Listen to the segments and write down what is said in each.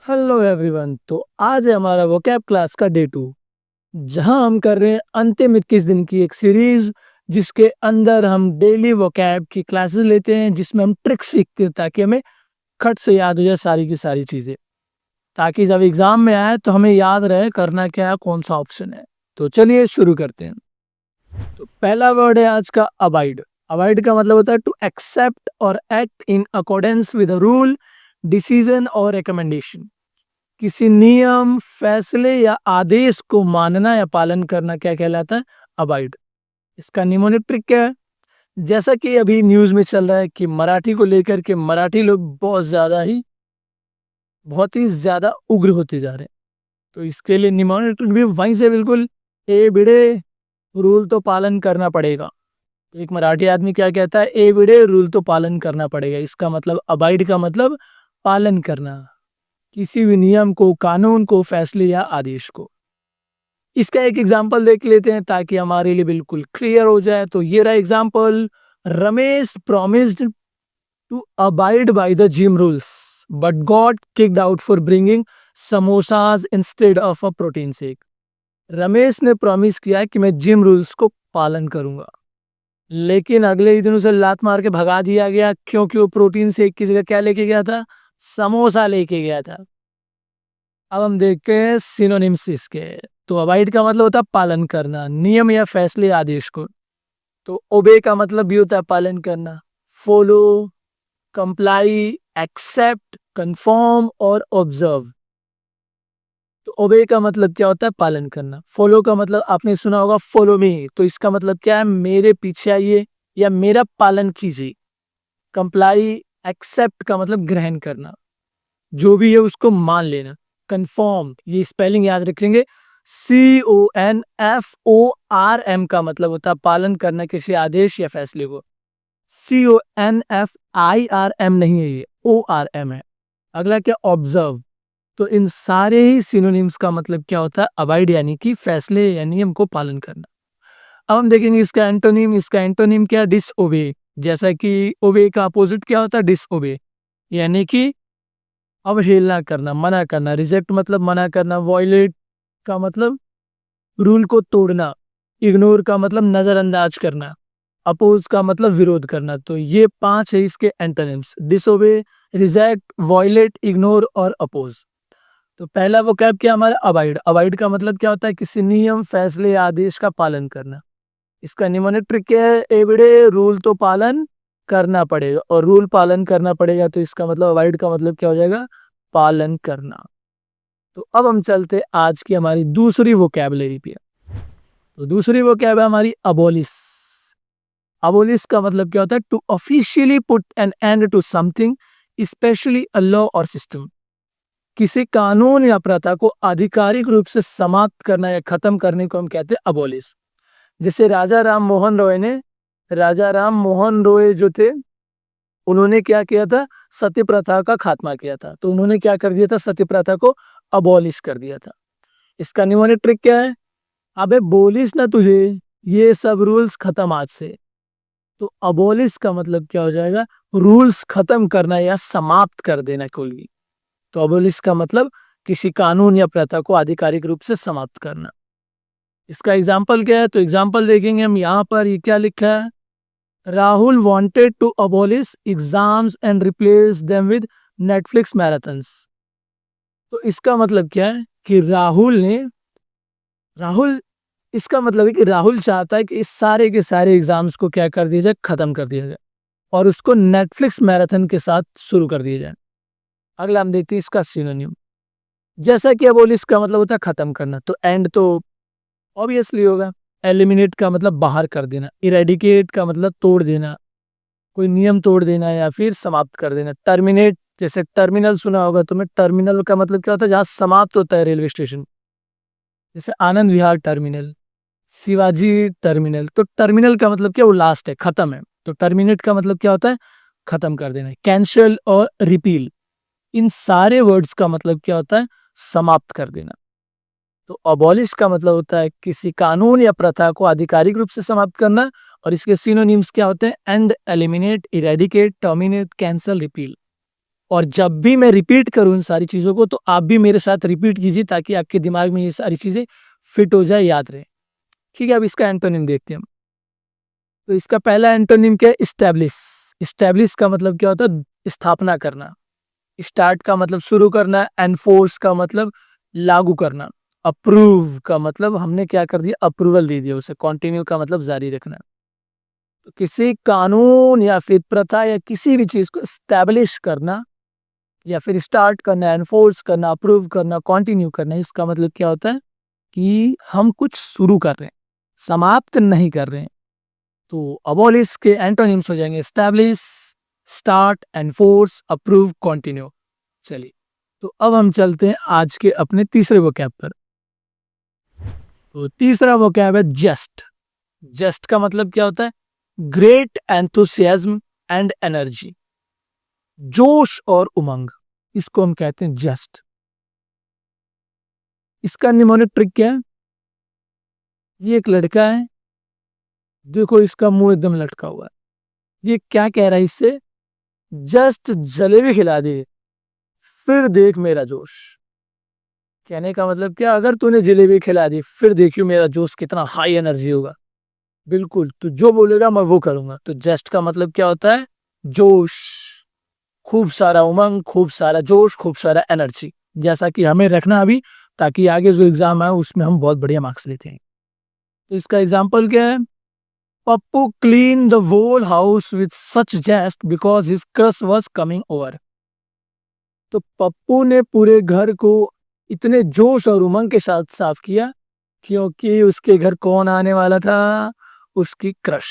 Hello everyone. तो आज है हमारा वोकैब क्लास का डे 2, जहां हम कर रहे हैं अंतिम 21 दिन की एक सीरीज, जिसके अंदर हम डेली वोकैब की क्लासेस लेते हैं, जिसमें हम ट्रिक्स सीखते हैं ताकि हमें खट से याद हो जाए सारी की सारी चीज़ें, ताकि जब एग्जाम में आए तो हमें याद रहे करना क्या है, कौन सा ऑप्शन है। तो चलिए शुरू करते हैं। तो पहला वर्ड है आज का अबाइड। अबाइड का मतलब होता है टू एक्सेप्ट और act in accordance with rule, decision और रिकमेंडेशन। किसी नियम, फैसले या आदेश को मानना या पालन करना क्या कहलाता है? अबाइड। इसका निमोनिक ट्रिक क्या है? जैसा कि अभी न्यूज में चल रहा है कि मराठी को लेकर के मराठी लोग बहुत ही ज्यादा उग्र होते जा रहे हैं। तो इसके लिए निमोनिक ट्रिक भी वहीं से बिल्कुल, ए बिड़े रूल तो पालन करना पड़ेगा। एक मराठी आदमी क्या कहता है? ए बिड़े रूल तो पालन करना पड़ेगा। इसका मतलब अबाइड का मतलब पालन करना, किसी भी नियम को, कानून को, फैसले या आदेश को। इसका एक एग्जाम्पल देख लेते हैं ताकि हमारे लिए बिल्कुल क्लियर हो जाए। तो ये रहा example. Ramesh promised to abide by the gym rules but got kicked out for bringing samosas instead of a protein shake. Ramesh ने प्रॉमिस किया है कि मैं जिम रूल्स को पालन करूंगा, लेकिन अगले ही दिन उसे लात मार के भगा दिया गया, क्योंकि वो प्रोटीन शेक की जगह क्या लेके गया था? समोसा लेके गया था। अब हम देखते हैं सिनोनिम्स इसके। तो अवॉइड का मतलब होता है पालन करना, नियम या फैसले, आदेश को। तो ओबे का मतलब भी होता है पालन करना, फॉलो, कंप्लाई, एक्सेप्ट, कंफर्म और ऑब्जर्व। तो ओबे का मतलब क्या होता है? पालन करना। फॉलो का मतलब आपने सुना होगा फॉलो मी, तो इसका मतलब क्या है? मेरे पीछे आइए या मेरा पालन कीजिए। कंप्लाई, एक्सेप्ट का मतलब ग्रहण करना, जो भी है उसको मान लेना। कन्फर्म, ये स्पेलिंग याद रखेंगे, CONFORM का मतलब होता है पालन करना किसी आदेश या फैसले को। CONFIRM नहीं है, ये ORM है। अगला क्या? ऑब्जर्व। तो इन सारे ही सिनोनिम्स का मतलब क्या होता है? अवॉइड यानी कि फैसले या नियम को पालन करना। अब हम देखेंगे इसका एंटोनिम। इसका एंटोनिम क्या? डिसओबे। जैसा कि ओबे का अपोजिट क्या होता है? डिसओबे, यानी कि अवहेलना करना, मना करना। रिजेक्ट मतलब मना करना। वॉयलेट का मतलब रूल को तोड़ना। इग्नोर का मतलब नजरअंदाज करना। अपोज का मतलब विरोध करना। तो ये 5 है इसके antonyms: disobey, reject, violate, ignore और अपोज। तो पहला वोकैब क्या हमारा? अवॉइड। अवॉइड का मतलब क्या होता है? किसी नियम, फैसले या आदेश का पालन करना। इसका निमोनिक ट्रिक क्या है? एवरीडे रूल तो पालन करना पड़ेगा, और रूल पालन करना पड़ेगा, तो इसका मतलब अवॉइड का मतलब क्या हो जाएगा? पालन करना। तो अब हम चलते आज की हमारी दूसरी वोकैबुलरी पे। तो दूसरी वोकैब है हमारी अबोलिश। अबोलिश का मतलब क्या होता है? To officially put an end to something, specially a law or system. किसी कानून या प्रथा को आधिकारिक रूप से समाप्त करना या खत्म करने को हम कहते हैं अबोलिश। जैसे राजा राम मोहन रॉय जो थे, उन्होंने क्या किया था? सती प्रथा का खात्मा किया था। तो उन्होंने क्या कर दिया था? सती प्रथा को अबॉलिश कर दिया था। इसका निमोनिक ट्रिक क्या है? अबे बोलिस ना तुझे, ये सब रूल्स खत्म आज से। तो अबॉलिश का मतलब क्या हो जाएगा? रूल्स खत्म करना या समाप्त कर देना कोई। तो अबॉलिश का मतलब किसी कानून या प्रथा को आधिकारिक रूप से समाप्त करना। इसका एग्जाम्पल क्या है? तो एग्जाम्पल देखेंगे हम। यहाँ पर ये क्या लिखा है? Rahul wanted to abolish exams and replace them with Netflix marathons। तो इसका मतलब क्या है कि राहुल इसका मतलब है कि राहुल चाहता है कि इस सारे के सारे एग्जाम्स को क्या कर दिया जाए? खत्म कर दिया जाए, और उसको नेटफ्लिक्स मैराथन के साथ शुरू कर दिया जाए। अगला हम देखते हैं इसका सिनोनिम। जैसा कि अबोलिश का मतलब होता है खत्म करना, तो एंड तो ऑब्वियसली होगा। एलिमिनेट का मतलब बाहर कर देना। इरेडिकेट का मतलब तोड़ देना, कोई नियम तोड़ देना या फिर समाप्त कर देना। टर्मिनेट, जैसे टर्मिनल सुना होगा तुम्हें। टर्मिनल का मतलब क्या होता है? जहां समाप्त होता है रेलवे स्टेशन। जैसे आनंद विहार टर्मिनल, शिवाजी टर्मिनल। तो टर्मिनल का मतलब क्या? वो लास्ट है, खत्म है। तो टर्मिनेट का मतलब क्या होता है? खत्म कर देना। कैंसल और रिपील, इन सारे वर्ड्स का मतलब क्या होता है? समाप्त कर देना। तो अबॉलिश का मतलब होता है किसी कानून या प्रथा को आधिकारिक रूप से समाप्त करना, और इसके सिनोनिम्स क्या होते हैं? And, eliminate, eradicate, terminate, cancel, repeal. और जब भी मैं रिपीट करूँ इन सारी चीज़ों को, तो आप भी मेरे साथ रिपीट कीजिए ताकि आपके दिमाग में ये सारी चीज़ें फिट हो जाए, याद रहे। ठीक है, अब इसका एंटोनिम देखते हैं हम। तो इसका पहला एंटोनिम क्या है? इस्टैब्लिश। इस्टैब्लिश का मतलब क्या होता है? स्थापना करना। स्टार्ट का मतलब शुरू करना, एनफोर्स का मतलब लागू करना, अप्रूव का मतलब हमने क्या कर दिया? अप्रूवल दे दिया उसे, कंटिन्यू का मतलब जारी रखना। तो किसी कानून या फिर प्रथा या किसी भी चीज को स्टैब्लिश करना या फिर स्टार्ट करना, एनफोर्स करना, अप्रूव करना, कंटिन्यू करना, इसका मतलब क्या होता है कि हम कुछ शुरू कर रहे हैं, समाप्त नहीं कर रहे हैं। तो अबॉलिश के एंटोनिम्स हो जाएंगे establish, start, enforce, approve, continue. चलिए, तो अब हम चलते हैं आज के अपने तीसरे वोकैब पर। तो तीसरा वोकैब है जस्ट। जस्ट का मतलब क्या होता है? ग्रेट एंथुसियाज्म एंड एनर्जी, जोश और उमंग, इसको हम कहते हैं जस्ट। इसका निमोनिक ट्रिक क्या है? ये एक लड़का है, देखो इसका मुंह एकदम लटका हुआ है। ये क्या कह रहा है इससे? जस्ट जलेबी खिला दे, फिर देख मेरा जोश। कहने का मतलब क्या? अगर तूने जलेबी खिला दी, फिर देखियो मेरा जोश कितना हाई एनर्जी होगा। बिल्कुल, तू जो बोलेगा मैं वो करूंगा। तो जस्ट का मतलब क्या होता है? जोश, खूब सारा उमंग, खूब सारा जोश, खूब सारा एनर्जी, जैसा कि हमें रखना अभी, ताकि आगे जो एग्जाम है उसमें हम बहुत बढ़िया मार्क्स लेते हैं। तो इसका एग्जाम्पल क्या है? Pappu clean the whole house with such zest because his crush was coming over. तो पप्पू ने पूरे घर को इतने जोश और उमंग के साथ साफ किया क्योंकि उसके घर कौन आने वाला था? उसकी क्रश।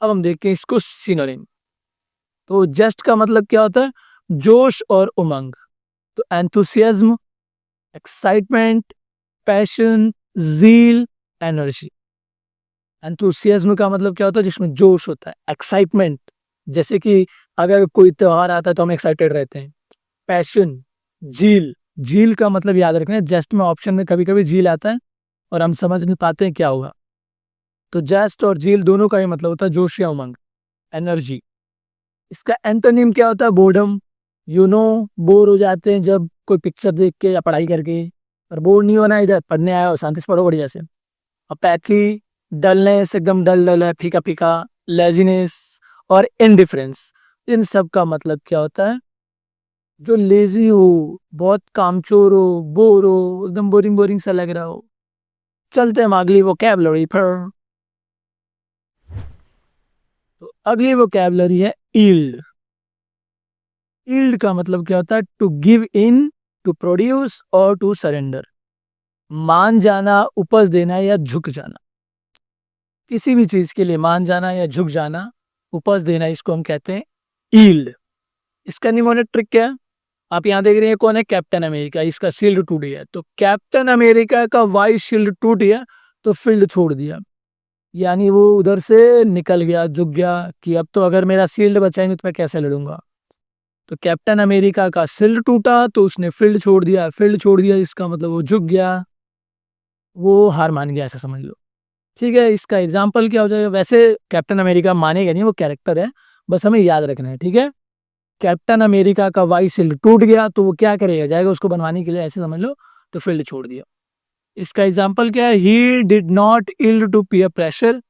अब हम देखते हैं इसको सिनोनिम। तो जस्ट का मतलब क्या होता है? जोश और उमंग। तो एंथुसियाज्म, एक्साइटमेंट, पैशन, जील, एनर्जी। एंथुसियाज्म का मतलब क्या होता है? जिसमें जोश होता है। एक्साइटमेंट, जैसे कि अगर कोई त्योहार आता है तो हम एक्साइटेड रहते हैं। पैशन, जील। जील का मतलब याद रखना है, जस्ट में ऑप्शन में कभी कभी जील आता है और हम समझ नहीं पाते हैं क्या होगा। तो जस्ट और जील दोनों का ही मतलब होता है जोश या उमंग, एनर्जी। इसका एंटोनिम क्या होता है? बोर्डम। बोर हो जाते हैं जब कोई पिक्चर देख के या पढ़ाई करके, पर बोर नहीं होना, इधर पढ़ने आया हो, शांति से पढ़ो बढ़िया से। अपैथी, डलनेस, एकदम डल डल है, फीका फीका, लेजीनेस और इनडिफरेंस, इन सब का मतलब क्या होता है? जो लेजी हो, बहुत कामचोर हो, बोर हो, एकदम बोरिंग बोरिंग सा लग रहा हो। चलते हैं हम अगली वोकैबुलरी पर। तो अगली वोकैबुलरी है ईल्ड। ईल्ड का मतलब क्या होता है? To give in, to produce or to surrender. मान जाना, उपज देना या झुक जाना। किसी भी चीज के लिए मान जाना या झुक जाना, उपज देना, इसको हम कहते हैं ईल्ड। इसका निमोनिक ट्रिक क्या है? आप यहाँ देख रहे हैं कौन है? Captain America. इसका शील्ड टूट गया, तो कैप्टन अमेरिका का वाई शील्ड टूट गया तो फील्ड छोड़ दिया, यानी वो उधर से निकल गया, झुक गया कि अब तो अगर मेरा शील्ड बचा ही नहीं तो मैं कैसे लड़ूंगा। तो कैप्टन अमेरिका का शील्ड टूटा तो उसने फील्ड छोड़ दिया। फील्ड छोड़ दिया इसका मतलब वो झुक गया, वो हार मान गया, ऐसा समझ लो। ठीक है, इसका एग्जाम्पल क्या हो जाएगा? वैसे कैप्टन अमेरिका मानेगा नहीं, वो कैरेक्टर है, बस हमें याद रखना है। ठीक है, कैप्टन अमेरिका का वाई शील्ड टूट गया तो वो क्या करेगा? जाएगा उसको बनवाने के लिए, ऐसे समझ लो, तो फील्ड छोड़ दिया। इसका एग्जाम्पल क्या है? He did not yield to peer pressure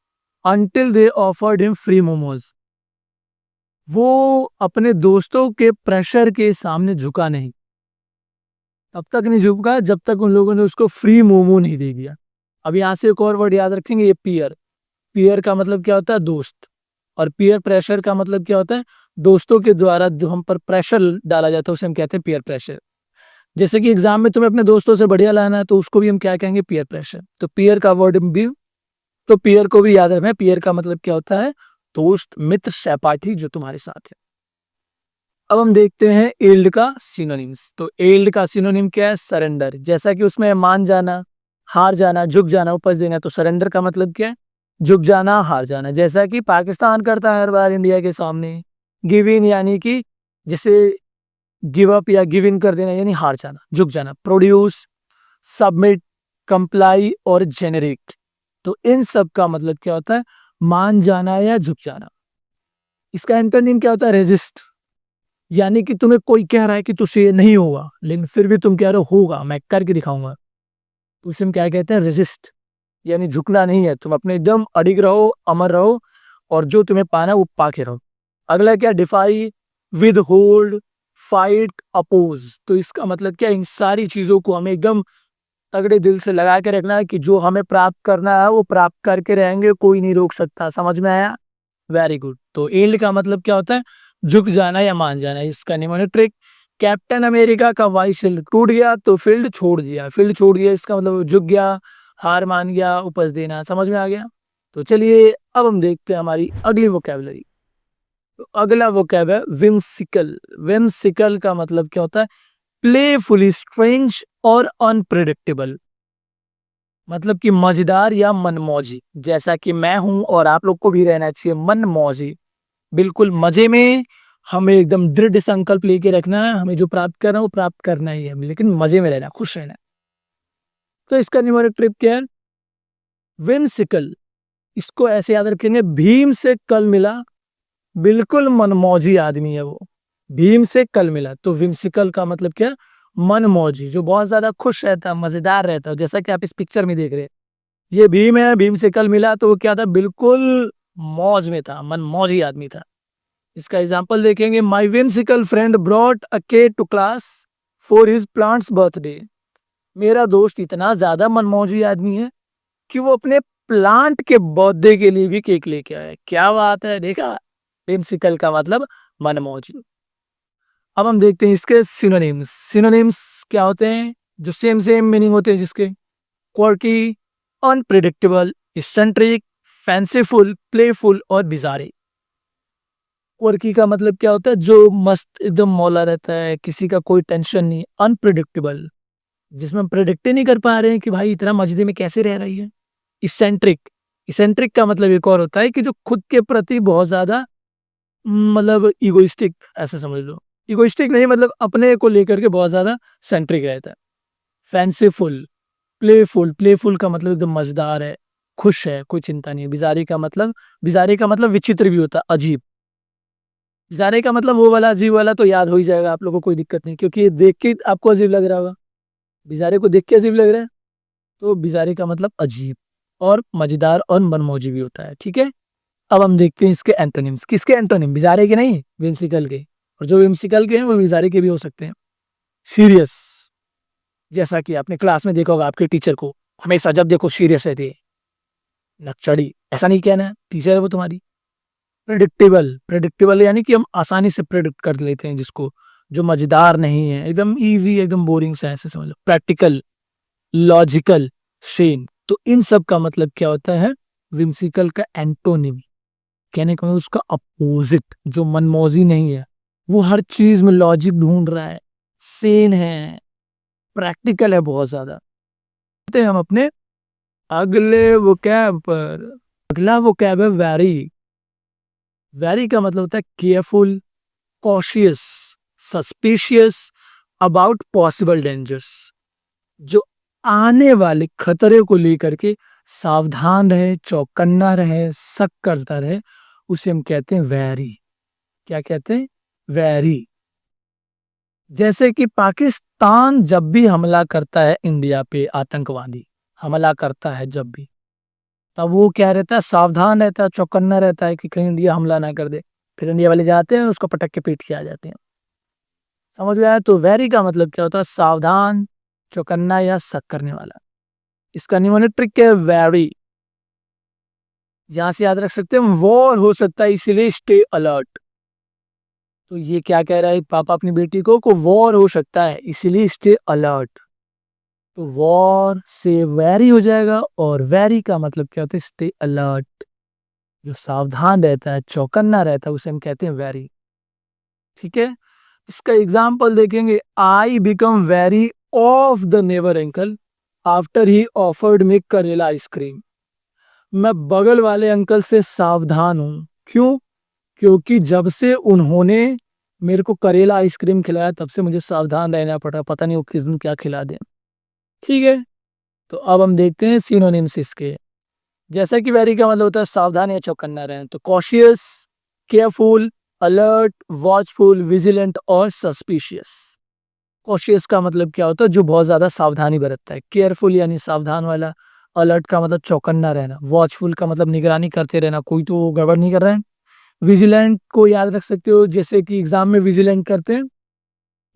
until they offered him free momos. वो अपने दोस्तों के प्रेशर के सामने झुका नहीं, तब तक नहीं झुका जब तक उन लोगों ने उसको फ्री मोमो नहीं दे दिया। अब यहाँ से एक और वर्ड याद रखेंगे, ये पीयर। पीयर का मतलब क्या होता है? दोस्त। और पीयर प्रेशर का मतलब क्या होता है? दोस्तों के द्वारा जो हम पर प्रेशर डाला जाता है उसे हम कहते हैं पीयर प्रेशर। जैसे कि एग्जाम में तुम्हें अपने दोस्तों से बढ़िया लाना है तो उसको भी हम क्या कहेंगे? Peer pressure. तो पीयर का वर्ड भी, तो पीयर को भी याद रखना। पीयर का मतलब क्या होता है? दोस्त, मित्र, सहपाठी जो तुम्हारे साथ है। अब हम देखते हैं एल्ड का सिनोनिम्स। तो एल्ड का सिनोनिम क्या है? सरेंडर। जैसा कि उसमें मान जाना, हार जाना, झुक जाना, उपज देना, तो सरेंडर का मतलब क्या है? झुक जाना, हार जाना। जैसा कि पाकिस्तान करता है हर बार इंडिया के सामने। गिव इन यानी कि जैसे गिव अप या गिव इन कर देना, यानी हार जाना, झुक जाना। प्रोड्यूस, सबमिट, कंप्लाई और जेनरेट, तो इन सब का मतलब क्या होता है? मान जाना या झुक जाना। इसका एंटोनिम क्या होता है? रेजिस्ट। यानी कि तुम्हें कोई कह रहा है कि तुझसे ये नहीं होगा, लेकिन फिर भी तुम कह रहे हो होगा, मैं करके दिखाऊंगा, तो उसे हम क्या कहते हैं, रेजिस्ट। यानी झुकना नहीं है, तुम अपने एकदम अडिग रहो, अमर रहो, और जो तुम्हें पाना है वो पाके रहो। अगला क्या, defy, withhold, fight, oppose. तो इसका मतलब क्या, इन सारी चीजों को हमें एकदम तगड़े दिल से लगा के रखना है कि जो हमें प्राप्त करना है वो प्राप्त करके रहेंगे, कोई नहीं रोक सकता। समझ में आया? Very good. तो यील्ड का मतलब क्या होता है, झुक जाना या मान जाना। इसका निमोनिक, कैप्टन अमेरिका का वाई शील्ड टूट गया तो फील्ड छोड़ दिया। फील्ड छोड़ दिया इसका मतलब झुक गया, हार मान गया, उपज देना। समझ में आ गया? तो चलिए अब हम देखते हैं हमारी अगली वोकैबुलरी। तो अगला वोकैब है विम्सिकल। विम्सिकल का मतलब क्या होता है, प्लेफुली स्ट्रेंज और अनप्रिडिक्टेबल। मतलब कि मजेदार या मनमौजी, जैसा कि मैं हूं और आप लोग को भी रहना चाहिए मनमौजी, बिल्कुल मजे में। हमें एकदम दृढ़ संकल्प लेके रखना है, हमें जो प्राप्त करना है वो प्राप्त करना ही है, लेकिन मजे में रहना, खुश रहना। तो इसका न्यूमेरिक ट्रिप क्या है, विम्सिकल। इसको ऐसे याद रखेंगे, भीम से कल मिला, बिल्कुल मनमौजी आदमी है वो। भीम से कल मिला, तो विम्सिकल का मतलब क्या, मनमौजी, जो बहुत ज्यादा खुश रहता है, मजेदार रहता है। जैसा कि आप इस पिक्चर में देख रहे हैं, ये भीम है, भीम से कल मिला तो वो क्या था, बिल्कुल मौज में था, मनमौजी आदमी था। इसका एग्जाम्पल देखेंगे, my whimsical friend brought a cake to class for his plants birthday. मेरा दोस्त इतना ज्यादा मनमौजी आदमी है कि वो अपने प्लांट के बर्थडे के लिए भी केक लेके आया। क्या बात है, देखा, विम्सिकल का मतलब मनमौजी। अब हम देखते हैं इसके सिनोनिम्स। सिनोनिम्स क्या होते हैं, जो सेम सेम मीनिंग होते हैं जिसके, quirky, unpredictable, eccentric, fanciful, playful और बिजारे। क्वर्की का मतलब क्या होता है, जो मस्त एकदम मौला रहता है, किसी का कोई टेंशन नहीं। अनप्रिडिक्टेबल, जिसमें हम प्रिडिक्ट ही नहीं कर पा रहे हैं कि भाई इतना मजे में कैसे रह रही है। इसेंट्रिक, इसेंट्रिक का मतलब एक और होता है कि जो खुद के प्रति बहुत ज्यादा मतलब इगोइस्टिक, ऐसे समझ लो। इगोइस्टिक नहीं, मतलब अपने को लेकर के बहुत ज्यादा सेंट्रिक रहता है। फैंसीफुल, प्लेफुल, प्लेफुल का मतलब एकदम मजेदार है, खुश है, कोई चिंता नहीं है। बिजारी का मतलब विचित्र भी होता है, अजीब। बिजारे का मतलब वो वाला, अजीब वाला तो याद हो ही जाएगा आप लोगों को, कोई दिक्कत नहीं, क्योंकि ये देख के आपको अजीब लग रहा होगा। बिजारे को देख के अजीब लग रहा है, तो बिजारे का मतलब अजीब और मजेदार और मनमौजी भी होता है। ठीक है, अब हम देखते हैं इसके एंटोनिम्स। किसके एंटोनिम, बिजारे के नहीं, विम्सिकल के। और जो विम्सिकल के हैं वो बिजारे के भी हो सकते हैं। सीरियस, जैसा कि आपने क्लास में देखा होगा, आपके टीचर को हमेशा जब देखो सीरियस रहती है, नक्चड़ी, ऐसा नहीं कहना है, टीचर है वो तुम्हारी। प्रेडिक्टेबल, प्रेडिक्टेबल यानी कि हम आसानी से प्रेडिक्ट कर लेते हैं जिसको, जो मजेदार नहीं है, एकदम इजी, एकदम बोरिंग सा, ऐसे समझ लो। Practical, logical, same. तो इन सब का मतलब क्या होता है, विम्सिकल का एंटोनिम, कहने का मतलब उसका अपोजिट। जो मनमौजी नहीं है, वो हर चीज में लॉजिक ढूंढ रहा है, सेन है, प्रैक्टिकल है बहुत ज्यादा। आते हैं हम अपने अगले वोकैब पर। अगला वोकैब है वैरी। वैरी का मतलब होता है careful, cautious, suspicious about possible dangers. जो आने वाले खतरे को लेकर के सावधान रहे, चौकन्ना रहे, शक करता रहे, उसे हम कहते हैं वैरी। क्या कहते हैं, वैरी। जैसे कि पाकिस्तान जब भी हमला करता है इंडिया पे, आतंकवादी हमला करता है जब भी, तब वो क्या रहता है, सावधान रहता है, चौकन्ना रहता है कि कहीं इंडिया हमला ना कर दे। फिर इंडिया वाले जाते हैं, उसको पटक के पीट के आ जाते हैं। समझ में आया? तो वैरी का मतलब क्या होता है, सावधान, चौकन्ना या शक करने वाला। इसका निमोनिक ट्रिक क्या है, वैरी। यहां से याद रख सकते हैं, वॉर हो सकता है इसीलिए स्टे अलर्ट। तो ये क्या कह रहा है पापा अपनी बेटी को वॉर हो सकता है इसीलिए स्टे अलर्ट। तो वॉर से वैरी हो जाएगा, और वैरी का मतलब क्या होता है, स्टे अलर्ट। जो सावधान रहता है, चौकन्ना रहता है, उसे हम कहते हैं वैरी। ठीक है, इसका एग्जाम्पल देखेंगे, I become very of the never uncle after he offered me करेला आइसक्रीम। मैं बगल वाले अंकल से सावधान हूं, क्यों? क्योंकि जब से उन्होंने मेरे को करेला आइसक्रीम खिलाया, तब से मुझे सावधान रहना पड़ा, पता नहीं वो किस दिन क्या खिला दें। ठीक है, तो अब हम देखते हैं सिनोनिम्स इसके। जैसा कि वेरी का मतलब होता है सावधान या चौकन्ना रहें, तो cautious, careful, alert, watchful, vigilant और सस्पिशियस। कॉशियस का मतलब क्या होता है? जो बहुत ज्यादा सावधानी बरतता है। केयरफुल यानी सावधान वाला। अलर्ट का मतलब चौकन्ना रहना। वॉचफुल का मतलब निगरानी करते रहना, कोई तो गड़बड़ नहीं कर रहा है। विजिलेंट को याद रख सकते हो, जैसे कि एग्जाम में विजिलेंट करते हैं,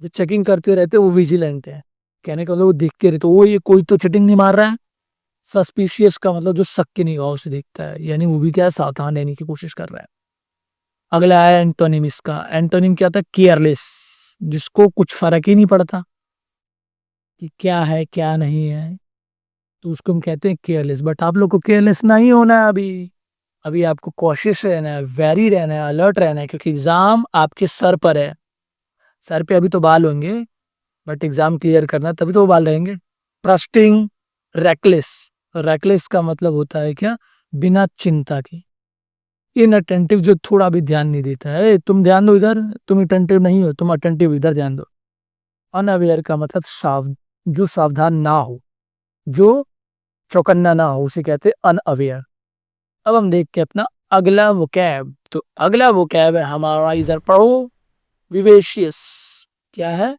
जो चेकिंग करते रहते हैं वो विजिलेंट है। कहने का मतलब वो देखते रहते, वो ये कोई तो चीटिंग नहीं मार रहा है। सस्पिशियस का मतलब जो शक की निगाहों से देखता है, यानी वो भी क्या है, सावधान रहने की कोशिश कर रहा है। अगला है एंटोनिम। इसका एंटोनिम क्या था? केयरलेस, जिसको कुछ फर्क ही नहीं पड़ता कि क्या है क्या नहीं है, तो उसको हम कहते हैं केयरलेस। बट आप लोग को केयरलेस नहीं होना है अभी। अभी आपको कॉशियस रहना है, वेरी रहना है, अलर्ट रहना है, क्योंकि एग्जाम आपके सर पर है। सर पे अभी तो बाल होंगे, बट एग्जाम क्लियर करना तभी तो वो बाल रहेंगे। Trusting, reckless. रेकलेस का मतलब होता है क्या? बिना चिंता के। इनअटेंटिव, जो थोड़ा भी ध्यान नहीं देता है। तुम ध्यान दो इधर, तुम अटेंटिव नहीं हो, तुम अटेंटिव इधर ध्यान दो। अनअवेयर का मतलब जो सावधान ना हो, जो चौकन्ना ना हो, उसे कहते हैं अनअवेयर। अब हम देख के अपना अगला वोकैब। तो अगला वोकैब है हमारा, इधर पढ़ो, विवेशियस। क्या है?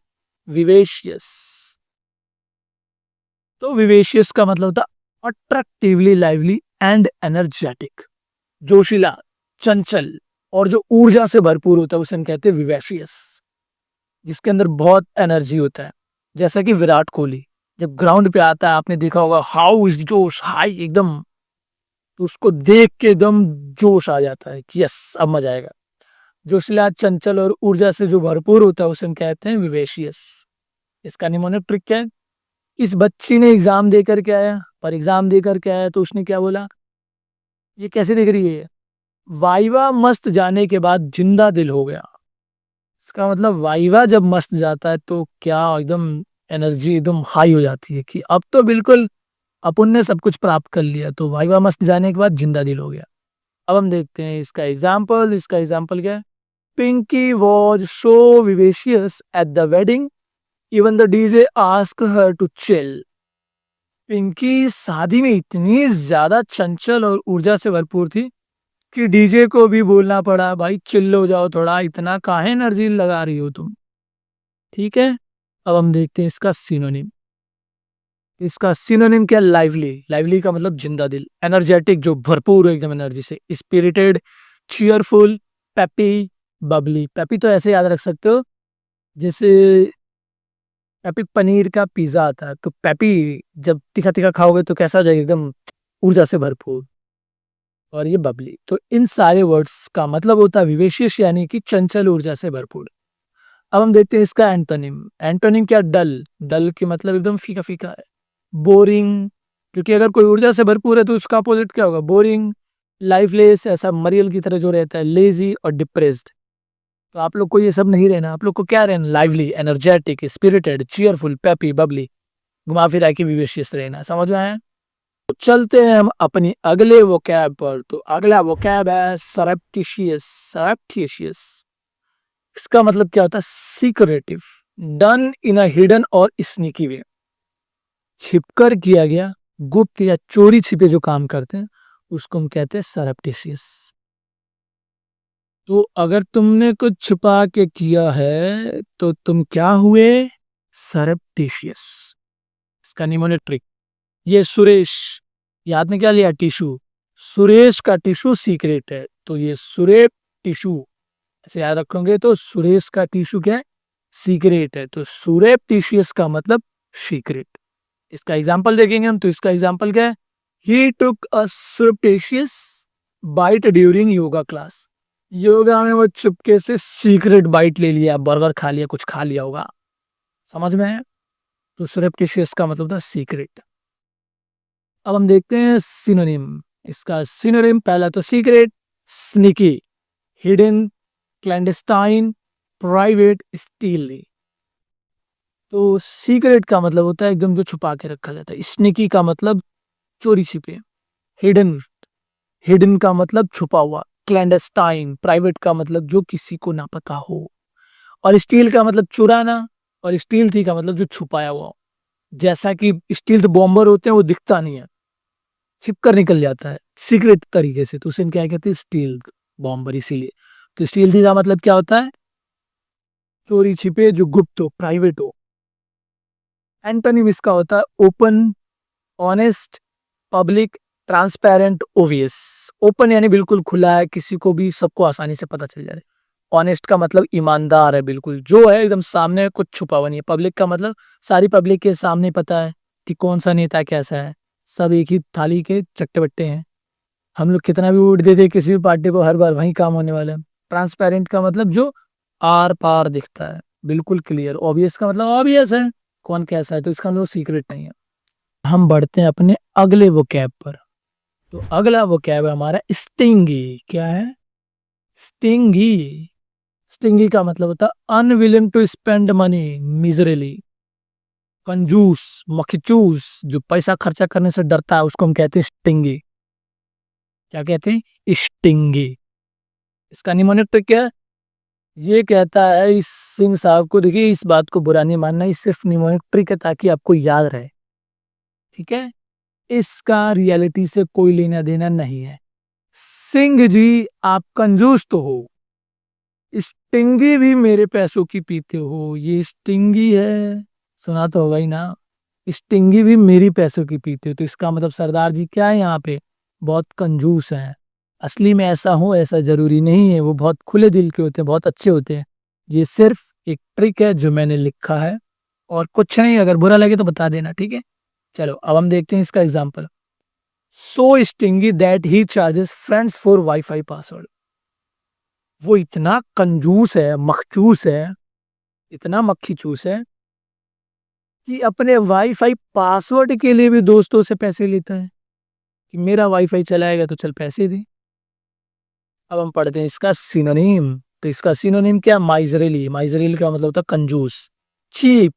विवेशियस। तो विवेशियस का मतलब होता अट्रैक्टिवली लाइवली एंड एनर्जेटिक। जोशीला, चंचल और जो ऊर्जा से भरपूर होता है उसे हम कहते हैं विवेशियस, जिसके अंदर बहुत एनर्जी होता है। जैसा कि विराट कोहली जब ग्राउंड पे आता है, आपने देखा होगा, हाउ इज जोश हाई एकदम, तो उसको देख के एकदम जोश आ जाता है कि यस अब मजा आएगा। जोशीला, चंचल और ऊर्जा से जो भरपूर होता है उसे हम कहते हैं विवेशियस। इसका निमोनिक ट्रिक क्या है? इस बच्ची ने एग्जाम दे करके आया, पर एग्जाम दे करके आया तो उसने क्या बोला? ये कैसे दिख रही है? वाइवा मस्त जाने के बाद जिंदा दिल हो गया। इसका मतलब वाइवा जब मस्त जाता है तो क्या एकदम एनर्जी एकदम हाई हो जाती है कि अब तो बिल्कुल अपन ने सब कुछ प्राप्त कर लिया। तो वाइवा मस्त जाने के बाद जिंदा दिल हो गया। अब हम देखते हैं इसका एग्जाम्पल। इसका एग्जाम्पल क्या है? Pinky was so vivacious at the wedding, even the DJ ask her to chill. Pinky शादी में इतनी ज्यादा चंचल और ऊर्जा से भरपूर थी कि डीजे को भी बोलना पड़ा, भाई चिल्ल हो जाओ थोड़ा, इतना काहे एनर्जी लगा रही हो तुम। ठीक है। अब हम देखते हैं इसका सिनोनिम। इसका सिनोनिम क्या? लाइवली। लाइवली का मतलब जिंदा दिल, एनर्जेटिक जो भरपूर एकदम एनर्जी से, spirited, cheerful, peppy, Babli. Peppy तो ऐसे याद रख सकते हो, जैसे पेपी पनीर का पिज्जा आता है, तो पेपी जब तीखा तीखा खाओगे तो कैसा हो जाएगा? एकदम ऊर्जा से भरपूर। और ये बबली। तो इन सारे वर्ड्स का मतलब होता है विवेशियस, यानी कि चंचल ऊर्जा से भरपूर। अब हम देखते हैं इसका एंटोनिम। एंटोनिम क्या? डल। डल के मतलब एकदम फीका फीका है। बोरिंग, क्योंकि अगर कोई ऊर्जा से भरपूर है तो उसका अपोजिट क्या होगा? बोरिंग। लाइफलेस, ऐसा मरियल की तरह जो रहता है। लेजी और डिप्रेस्ड। तो आप लोग को ये सब नहीं रहना, आप लोग को क्या रहना? Lively, energetic, spirited, cheerful, pappy, Babli, घुमा फिरा के विवेशियस रहना। समझ में आया? तो चलते हैं हम अपनी अगले वोकैब पर। तो अगला वोकैब है सरप्टिशियस। सरप्टिशियस, इसका मतलब क्या होता है? Secretive, done in a hidden और स्नीकी वे। छिपकर किया गया, गुप्त या चोरी छिपे जो काम करते हैं उसको हम कहते हैं सरप्टिशियस। तो अगर तुमने कुछ छुपा के किया है तो तुम क्या हुए? सरप्टिशियस। इसका निमोनिक ट्रिक। ये सुरेश, याद में क्या लिया? टिश्यू। सुरेश का टिश्यू सीक्रेट है, तो ये सुरेप टिश्यू, ऐसे याद रखोगे। तो सुरेश का टिश्यू क्या है? सीक्रेट है, तो सुरेप टिशियस का मतलब सीक्रेट। इसका एग्जांपल देखेंगे हम, तो इसका एग्जांपल क्या है? He took a surreptitious bite during yoga class. Yoga में वो चुपके से सीक्रेट बाइट ले लिया, बर्गर खा लिया, कुछ खा लिया होगा। समझ में है? तो surreptitious का मतलब था सीक्रेट। अब हम देखते हैं सिनोनिम। इसका सिनोनिम पहला तो secret, sneaky, hidden, clandestine, private, steely. तो सीक्रेट का मतलब होता है एकदम जो छुपा के रखा जाता है। स्निकी का मतलब चोरी छिपे। हिडन, हिडन का मतलब छुपा हुआ। क्लैंडस्टाइन, प्राइवेट का मतलब जो किसी को ना पता हो। और स्टील का मतलब चुराना। और स्टील थी का मतलब जो छुपाया हुआ हो। जैसा कि स्टील बॉम्बर होते हैं, वो दिखता नहीं है, छिप कर निकल जाता है सीक्रेट तरीके से, तो उसे क्या कहते हैं? Steel bomber. इसीलिए तो स्टील्थी का मतलब क्या होता है? चोरी छिपे, जो गुप्त हो, प्राइवेट हो। एंटोनिम इसका होता है open, honest, public, transparent, obvious. Open यानी बिल्कुल खुला है, किसी को भी, सबको आसानी से पता चल जा रहा है। ऑनेस्ट का मतलब ईमानदार है, बिल्कुल जो है एकदम सामने है, कुछ छुपा हुआ नहीं है। पब्लिक का मतलब सारी पब्लिक के सामने पता है कि कौन सा नेता कैसा है, सब एक ही थाली के चट्टे बट्टे हैं। हम लोग कितना भी वोट देते किसी भी पार्टी को, हर बार वही काम होने वाला है। ट्रांसपेरेंट का मतलब जो आर पार दिखता है, बिल्कुल क्लियर। ऑब्वियस का मतलब ऑब्वियस है कौन कैसा है, तो इसका मतलब सीक्रेट नहीं है। हम बढ़ते हैं अपने अगले वोकैब पर। तो अगला वोकैब है हमारा स्टिंगी। क्या है? स्टिंगी। स्टिंगी का मतलब होता है अनविलिंग टू स्पेंड मनी मिजरली। कंजूस, मखचूस, जो पैसा खर्चा करने से डरता है, उसको हम कहते हैं स्टिंगी। क्या कहते हैं? स्टिंगी। इसका निमोनिक ट्रिक क्या है? ये कहता है इस सिंह साहब को, देखिए इस बात को बुरा नहीं मानना, ये सिर्फ निमोनिक ट्रिक है ताकि आपको याद रहे, ठीक है? इसका रियलिटी से कोई लेना देना नहीं है। सिंह जी आप कंजूस तो हो, स्टिंगी भी मेरे पैसों की पीते हो। ये स्टिंगी है, सुना तो होगा ही ना। स्टिंगी भी मेरी पैसों की पीते हो, तो इसका मतलब सरदार जी क्या है यहाँ पे? बहुत कंजूस हैं। असली में ऐसा हो ऐसा जरूरी नहीं है, वो बहुत खुले दिल के होते हैं, बहुत अच्छे होते हैं। ये सिर्फ एक ट्रिक है जो मैंने लिखा है, और कुछ नहीं। अगर बुरा लगे तो बता देना, ठीक है? चलो अब हम देखते हैं इसका example. So stingy that he charges friends for wifi password. वो इतना कंजूस है, मखचूस है, इतना मक्खी चूस है कि अपने वाईफाई पासवर्ड के लिए भी दोस्तों से पैसे लेता है कि मेरा वाईफाई चलाएगा तो चल पैसे दे। अब हम पढ़ते हैं इसका सिनोनिम। तो इसका सिनोनिम क्या? माइजरेली। माइजरेली का मतलब होता है कंजूस, चीप,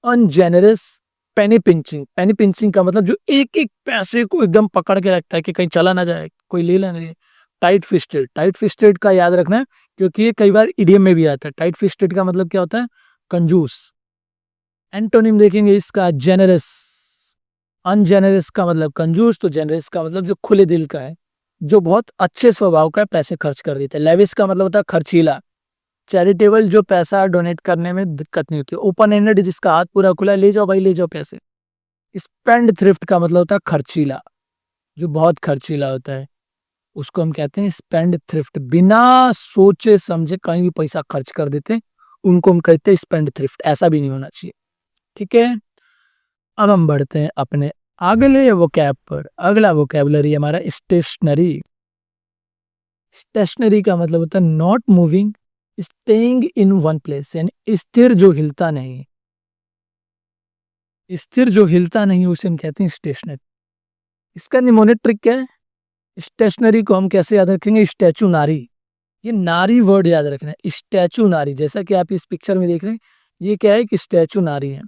अनजेनरस, पेनी पिंचिंग। पेनी पिंचिंग का मतलब जो एक एक पैसे को एकदम पकड़ के रखता है कि कहीं चला ना जाए, कोई ले ना ले। Tight fisted. टाइट फिस्टेड का याद रखना है क्योंकि ये कई बार इडियम में भी आता है। टाइट फिस्टेड का मतलब क्या होता है? कंजूस। एंटोनिम देखेंगे इसका जेनरस। अनजेनरस का मतलब कंजूस, तो जेनरस का मतलब जो खुले दिल का है, जो बहुत अच्छे स्वभाव का है, पैसे खर्च कर देता है। लेविश का मतलब होता है खर्चीला, चैरिटेबल, जो पैसा डोनेट करने में दिक्कत नहीं होती। ओपन एंडेड, जिसका हाथ पूरा खुला है, ले जाओ भाई ले जाओ पैसे। स्पेंड थ्रिफ्ट का मतलब होता है खर्चीला, जो बहुत खर्चीला होता है, उसको हम कहते हैं स्पेंड थ्रिफ्ट। बिना सोचे समझे कहीं भी पैसा खर्च कर देते हैं, उनको हम कहते हैं स्पेंड थ्रिफ्ट। ऐसा भी नहीं होना चाहिए, ठीक है? अब हम बढ़ते हैं अपने अगले वोकैब पर। अगला वोकैबुलरी हमारा स्टेशनरी। स्टेशनरी का मतलब होता है not moving, staying in one place, यानी स्थिर, जो हिलता नहीं। स्थिर जो हिलता नहीं उसे हम कहते हैं स्टेशनरी। इसका निमोनिक ट्रिक क्या है? स्टेशनरी को हम कैसे याद रखेंगे? स्टैचू नारी। ये नारी वर्ड याद रखना है, स्टैचू नारी। जैसा कि आप इस पिक्चर में देख रहे हैं, ये क्या है कि स्टैचू नारी है।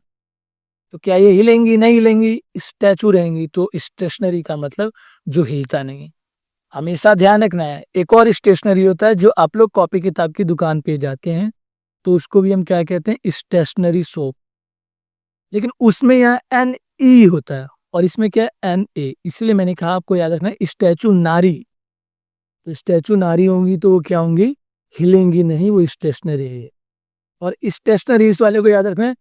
तो क्या ये हिलेंगी? नहीं हिलेंगी, स्टैचू रहेंगी। तो स्टेशनरी का मतलब जो हिलता नहीं। हमेशा ध्यान रखना है। एक और स्टेशनरी होता है, जो आप लोग कॉपी किताब की दुकान पे जाते हैं तो उसको भी हम क्या कहते हैं? Stationery shop. लेकिन उसमें यहाँ एन ई होता है और इसमें क्या है? N A. इसलिए मैंने कहा आपको याद रखना है स्टैचू नारी। तो स्टैचू नारी होंगी तो वो क्या होंगी? हिलेंगी नहीं, वो स्टेशनरी है। और स्टेशनरी इस वाले को याद रखना है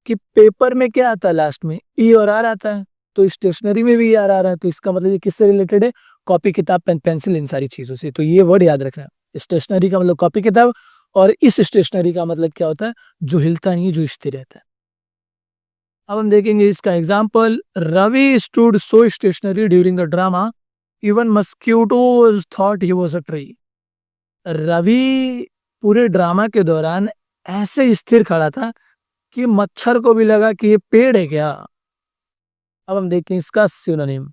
कि पेपर में क्या आता है? लास्ट में ई और आर आता है, तो स्टेशनरी में भी आर आ रहा है। तो इसका मतलब ये किससे रिलेटेड है? कॉपी किताब, पेन पेंसिल, इन सारी चीजों से। तो ये वर्ड याद रखना है। स्टेशनरी का मतलब कॉपी किताब, और इस स्टेशनरी का मतलब क्या होता है? जो हिलता नहीं है, जो स्थिर रहता है। अब हम देखेंगे इसका example. Ravi stood so stationary during the drama, even mosquitoes thought he was a tree. Ravi पूरे ड्रामा के दौरान ऐसे स्थिर खड़ा था कि मच्छर को भी लगा कि ये पेड़ है क्या। अब हम देखते हैं इसका सिनोनिम।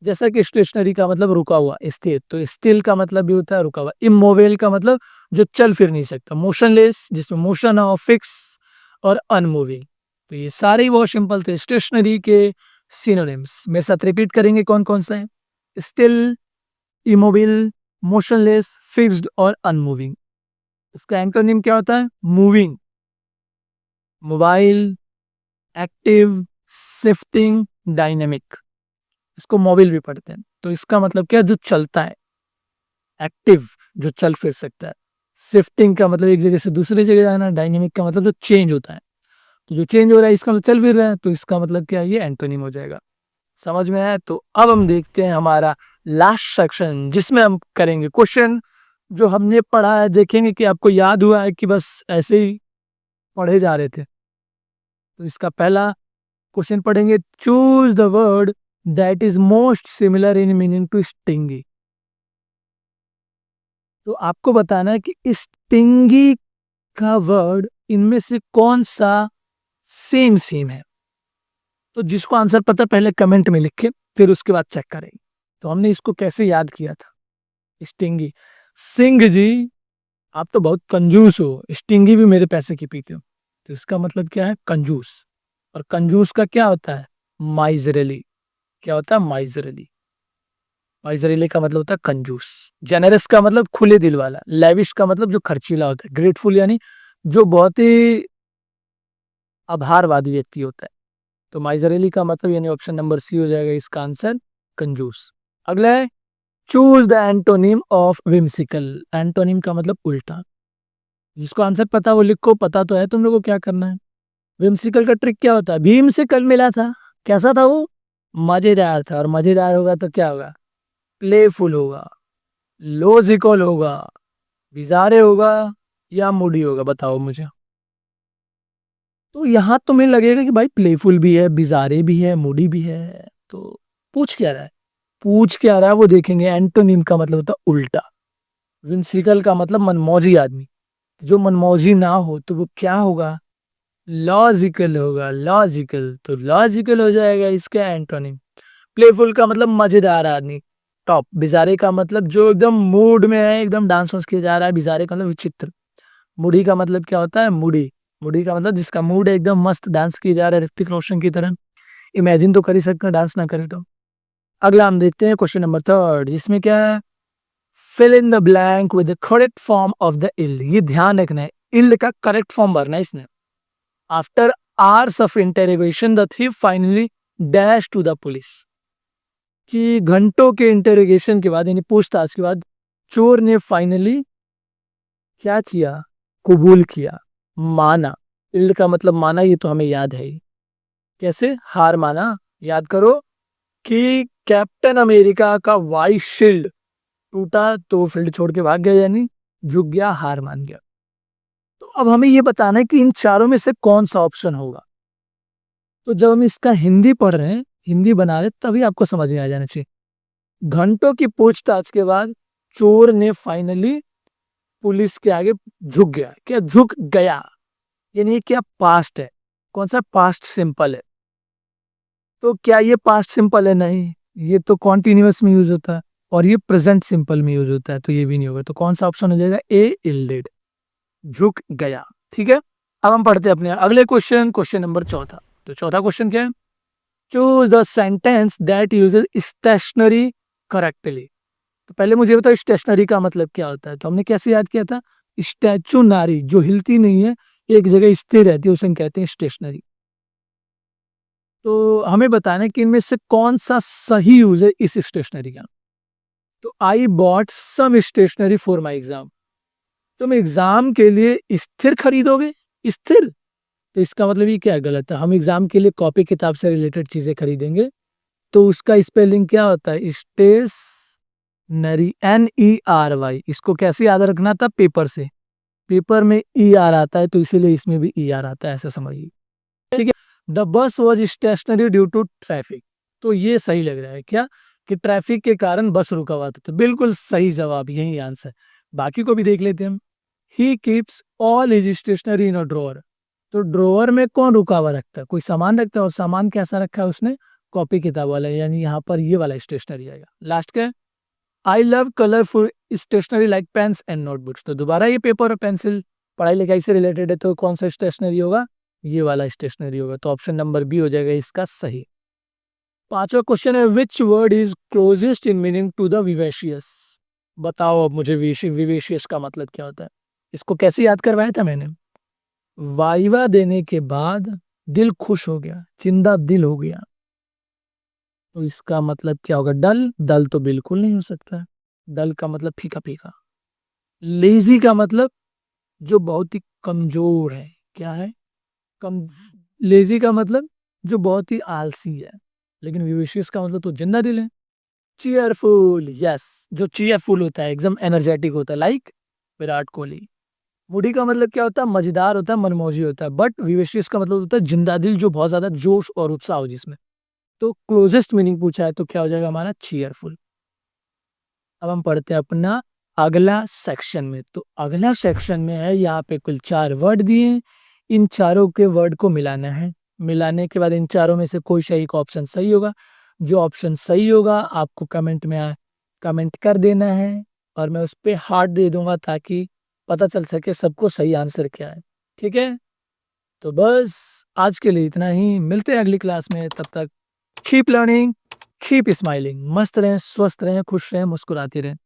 जैसा कि स्टेशनरी का मतलब रुका हुआ, स्थिर, तो स्टिल का मतलब भी होता है रुका हुआ। इमोबाइल का मतलब जो चल फिर नहीं सकता। मोशनलेस, जिसमें मोशन हो, फिक्स और अनमूविंग। तो ये सारे ही बहुत सिंपल थे स्टेशनरी के सिनोनिम्स। मेरे साथ रिपीट करेंगे कौन कौन सा है? स्टिल, इमोबाइल, मोशनलेस, फिक्स्ड और अनमूविंग। इसका एंटोनिम क्या होता है? Moving, mobile, active, shifting, dynamic. इसको मोबाइल भी पढ़ते हैं। तो इसका मतलब क्या? जो चलता है, एक्टिव, जो चल फिर सकता है। शिफ्टिंग का मतलब एक जगह से दूसरी जगह जाना, डायनेमिक का मतलब जो चेंज होता है, तो जो चेंज हो रहा है इसका मतलब चल फिर रहा है, तो इसका मतलब क्या है, ये एंटोनिम हो जाएगा। समझ में आया? तो अब हम देखते हैं हमारा लास्ट सेक्शन, जिसमें हम करेंगे क्वेश्चन जो हमने पढ़ा है, देखेंगे कि आपको याद हुआ है कि बस ऐसे ही पढ़े जा रहे थे। तो इसका पहला क्वेश्चन पढ़ेंगे, choose the word that is most similar in meaning to stingy. तो आपको बताना है कि स्टिंगी का वर्ड इनमें से कौन सा सेम सेम है। तो जिसको आंसर पता पहले कमेंट में लिखे, फिर उसके बाद चेक करेंगे। तो हमने इसको कैसे याद किया था, स्टिंगी। सिंह जी, आप तो बहुत कंजूस हो, स्टिंगी भी मेरे पैसे की पीते हो, तो इसका मतलब क्या है, कंजूस। और कंजूस का क्या होता है, माइजरली। क्या होता है, माइजरली। माइजरली का मतलब होता है कंजूस। जेनरस का मतलब खुले दिल वाला। लेविश का मतलब जो खर्चीला होता है। ग्रेटफुल यानी जो बहुत ही आभारवादी व्यक्ति होता है। तो माइजरली का मतलब यानी ऑप्शन नंबर सी हो जाएगा इसका आंसर, कंजूस। अगला है, choose the antonym of whimsical. Antonym का मतलब उल्टा। जिसको आंसर पता वो लिखो, पता तो है तुम लोगों को क्या करना है। विम्सिकल का ट्रिक क्या होता है, भीम से कल मिला था, कैसा था वो, मजेदार था। और मजेदार होगा तो क्या होगा, प्लेफुल होगा, लॉजिकल होगा, बिजारे होगा या मूडी होगा, बताओ मुझे। तो यहां तुम्हें लगेगा कि भाई प्लेफुल भी है, बिजारे भी है, मूडी भी है, तो पूछ क्या रहा है, पूछ क्या रहा है वो देखेंगे। एंटोनिम का मतलब होता है उल्टा। विंसिकल का मतलब मनमौजी आदमी। जो मनमौजी ना हो तो वो क्या होगा, लॉजिकल होगा, लॉजिकल। तो लॉजिकल हो जाएगा इसका एंटोनिम। प्लेफुल का मतलब मजेदार आदमी, टॉप। बिजारे का मतलब जो एकदम मूड में है, एकदम डांस वांस किया जा रहा है। बिजारे का मतलब विचित्र। मूडी का मतलब क्या होता है, मूडी। मूडी का मतलब जिसका मूड है एकदम मस्त, डांस किया जा रहा है ऋतिक रोशन की तरह। इमेजिन तो कर ही सकते हैं, डांस ना करे तो। अगला हम देखते हैं क्वेश्चन नंबर थर्ड, जिसमें क्या है, fill in the blank with the correct form of the yield. ये ध्यान रखना है, इल्ड का करेक्ट फॉर्म भरना है इसने। After hours of interrogation the thief finally dash to the police. कि घंटों के इंटेरोगेशन के बाद यानी पूछताछ के बाद चोर ने फाइनली क्या किया, कबूल किया, माना। इल्ड का मतलब माना, ये तो हमें याद है ही। कैसे, हार माना। याद करो कि कैप्टन अमेरिका का वाइस शील्ड टूटा तो फील्ड छोड़ के भाग गया, यानी झुक गया, हार मान गया। तो अब हमें यह बताना है कि इन चारों में से कौन सा ऑप्शन होगा। तो जब हम इसका हिंदी पढ़ रहे हैं, हिंदी बना रहे, तभी आपको समझ में आ जाना चाहिए। घंटों की पूछताछ के बाद चोर ने फाइनली पुलिस के आगे झुक गया। क्या झुक गया, यानी ये क्या पास्ट है, कौन सा पास्ट सिंपल है। तो क्या ये पास्ट सिंपल है, नहीं, ये तो कॉन्टिन्यूअस में यूज होता है। और ये प्रेजेंट सिंपल में यूज होता है, तो ये भी नहीं होगा। तो कौन सा ऑप्शन हो जाएगा, ए इल्डेड, झुक गया। ठीक है, अब हम पढ़ते हैं अपने अगले क्वेश्चन, क्वेश्चन नंबर चौथा। तो चौथा क्वेश्चन क्या है, choose the sentence that uses stationery correctly. तो पहले मुझे बताओ स्टेशनरी का मतलब क्या होता है। तो हमने कैसे याद किया था, स्टैचू नारी, जो हिलती नहीं है, एक जगह स्थिर रहती है, उसे हम कहते हैं स्टेशनरी। तो हमें बताना है कि इनमें से कौन सा सही यूज है इस स्टेशनरी का। तो I bought some stationery for my exam. तुम एग्जाम के लिए स्थिर खरीदोगे, स्थिर। तो इसका मतलब ये क्या गलत है, हम एग्जाम के लिए कॉपी किताब से रिलेटेड चीजें खरीदेंगे। तो उसका स्पेलिंग क्या होता है, स्टेशनरी, NERY। इसको कैसे याद रखना था, पेपर से। पेपर में ER आता है, तो इसीलिए इसमें भी ER आता है, ऐसा समझिए। ठीक है, the bus was stationary due to traffic. तो ये सही लग रहा है क्या, कि ट्रैफिक के कारण बस रुका हुआ था। तो बिल्कुल सही जवाब, यही आंसर। बाकी को भी देख लेते हैं हम। He keeps all his stationery in a drawer. तो ड्रॉअर में कौन रुका हुआ रखता है, कोई सामान रखता है, और सामान कैसा रखा है उसने, कॉपी किताब वाला, यानी यहाँ पर ये वाला स्टेशनरी आएगा। लास्ट का, I love colourful stationery like pens and notebooks. तो दोबारा ये पेपर और पेंसिल पढ़ाई लिखाई से रिलेटेड है, तो कौन सा स्टेशनरी होगा, ये वाला स्टेशनरी होगा। तो ऑप्शन नंबर बी हो जाएगा इसका सही। पांचवा क्वेश्चन है, which word is closest in meaning to the vivacious. बताओ अब मुझे, विवेशियस का मतलब क्या होता है। इसको कैसे याद करवाया था मैंने, वाइवा देने के बाद दिल खुश हो गया, चिंदा दिल हो गया। तो इसका मतलब क्या होगा, डल। दल तो बिल्कुल नहीं हो सकता, दल का मतलब फीका फीका। लेजी का मतलब जो बहुत ही कमजोर है। क्या है? कम। लेजी का मतलब जो बहुत ही आलसी है। लेकिन विवेशियस का मतलब तो जिंदा दिल है। Cheerful, yes. जो चीयरफुल होता है, एकदम एनर्जेटिक होता है, लाइक विराट कोहली। मूडी का मतलब क्या होता है? मजेदार होता है, मनमौजी होता है। बट विवेशियस का मतलब होता है जिंदा दिल, जो बहुत ज्यादा जोश और उत्साह हो जिसमें। तो क्लोजेस्ट मीनिंग पूछा है तो क्या हो जाएगा हमारा? चीयरफुल। अब हम पढ़ते हैं अपना अगला सेक्शन में। तो अगला सेक्शन में है, यहाँ पे कुल 4 वर्ड दिए हैं। इन चारों के वर्ड को मिलाना है। मिलाने के बाद इन चारों में से कोई सही का ऑप्शन सही होगा। जो ऑप्शन सही होगा आपको कमेंट में कमेंट कर देना है, और मैं उस पर हार्ट दे दूंगा ताकि पता चल सके सबको सही आंसर क्या है। ठीक है? तो बस आज के लिए इतना ही। मिलते हैं अगली क्लास में। तब तक कीप लर्निंग, कीप स्माइलिंग। मस्त रहें, स्वस्थ रहें, खुश रहें, मुस्कुराते रहें।